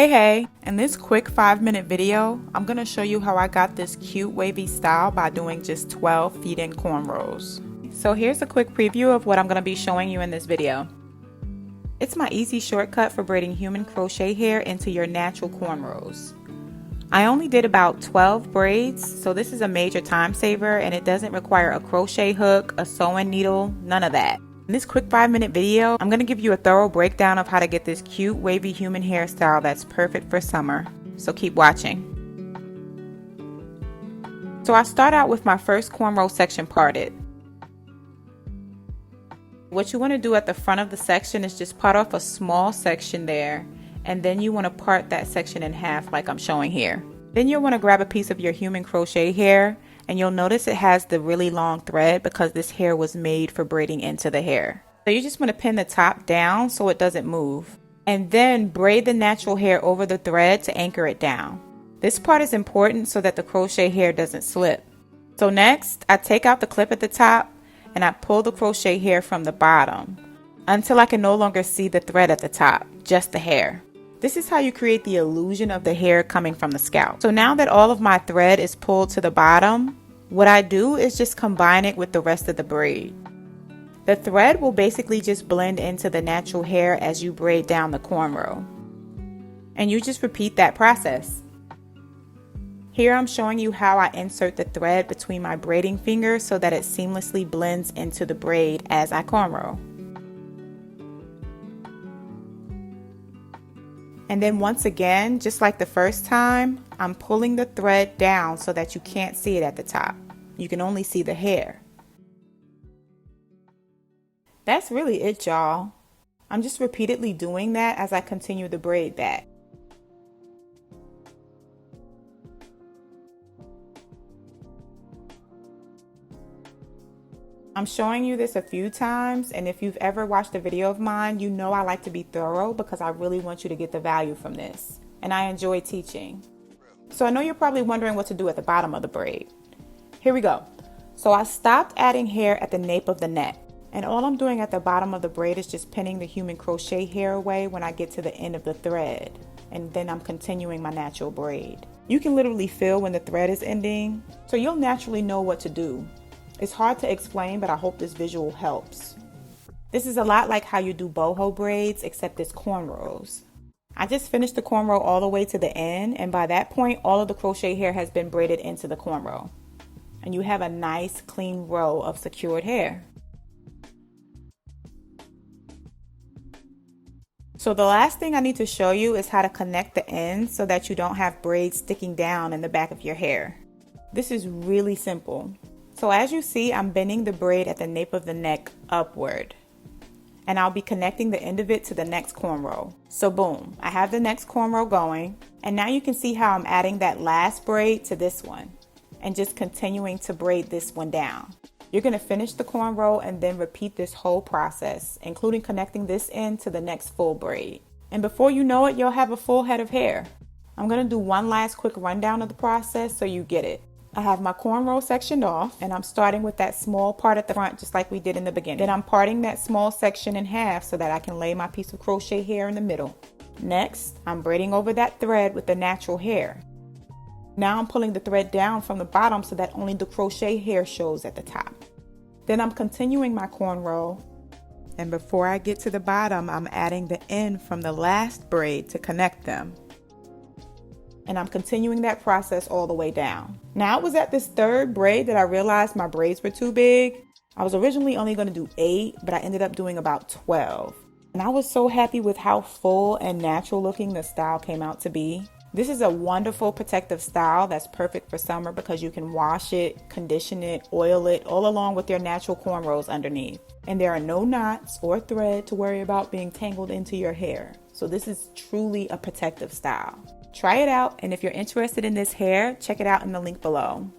Hey, in this quick 5-minute video, I'm going to show you how I got this cute wavy style by doing just 12 feed-in cornrows. So here's a quick preview of what I'm going to be showing you in this video. It's my easy shortcut for braiding human crochet hair into your natural cornrows. I only did about 12 braids, so this is a major time saver and it doesn't require a crochet hook, a sewing needle, none of that. In this quick 5-minute video, I'm going to give you a thorough breakdown of how to get this cute wavy human hairstyle that's perfect for summer. So keep watching. So I start out with my first cornrow section parted. What you want to do at the front of the section is just part off a small section there, and then you want to part that section in half like I'm showing here. Then you'll want to grab a piece of your human crochet hair, and you'll notice it has the really long thread because this hair was made for braiding into the hair. So you just want to pin the top down so it doesn't move, and then braid the natural hair over the thread to anchor it down. This part is important so that the crochet hair doesn't slip. So next, I take out the clip at the top and I pull the crochet hair from the bottom until I can no longer see the thread at the top, just the hair. This is how you create the illusion of the hair coming from the scalp. So now that all of my thread is pulled to the bottom, what I do is just combine it with the rest of the braid. The thread will basically just blend into the natural hair as you braid down the cornrow. And you just repeat that process. Here I'm showing you how I insert the thread between my braiding fingers so that it seamlessly blends into the braid as I cornrow. And then once again, just like the first time, I'm pulling the thread down so that you can't see it at the top. You can only see the hair. That's really it, y'all. I'm just repeatedly doing that as I continue to braid back. I'm showing you this a few times, and if you've ever watched a video of mine, you know I like to be thorough because I really want you to get the value from this, and I enjoy teaching. So I know you're probably wondering what to do at the bottom of the braid. Here we go. So I stopped adding hair at the nape of the neck, and all I'm doing at the bottom of the braid is just pinning the human crochet hair away when I get to the end of the thread, and then I'm continuing my natural braid. You can literally feel when the thread is ending, so you'll naturally know what to do. It's hard to explain, but I hope this visual helps. This is a lot like how you do boho braids, except it's cornrows. I just finished the cornrow all the way to the end, and by that point, all of the crochet hair has been braided into the cornrow. And you have a nice, clean row of secured hair. So the last thing I need to show you is how to connect the ends so that you don't have braids sticking down in the back of your hair. This is really simple. So as you see, I'm bending the braid at the nape of the neck upward, and I'll be connecting the end of it to the next cornrow. So boom, I have the next cornrow going, and now you can see how I'm adding that last braid to this one and just continuing to braid this one down. You're going to finish the cornrow and then repeat this whole process, including connecting this end to the next full braid. And before you know it, you'll have a full head of hair. I'm going to do one last quick rundown of the process so you get it. I have my cornrow sectioned off, and I'm starting with that small part at the front just like we did in the beginning. Then I'm parting that small section in half so that I can lay my piece of crochet hair in the middle. Next, I'm braiding over that thread with the natural hair. Now I'm pulling the thread down from the bottom so that only the crochet hair shows at the top. Then I'm continuing my cornrow, and before I get to the bottom, I'm adding the end from the last braid to connect them. And I'm continuing that process all the way down. Now it was at this third braid that I realized my braids were too big. I was originally only going to do 8, but I ended up doing about 12. And I was so happy with how full and natural looking the style came out to be. This is a wonderful protective style that's perfect for summer because you can wash it, condition it, oil it, all along with your natural cornrows underneath. And there are no knots or thread to worry about being tangled into your hair. So this is truly a protective style. Try it out, and if you're interested in this hair, check it out in the link below.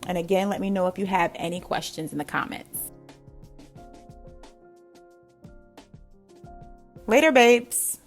And again, let me know if you have any questions in the comments. Later, babes.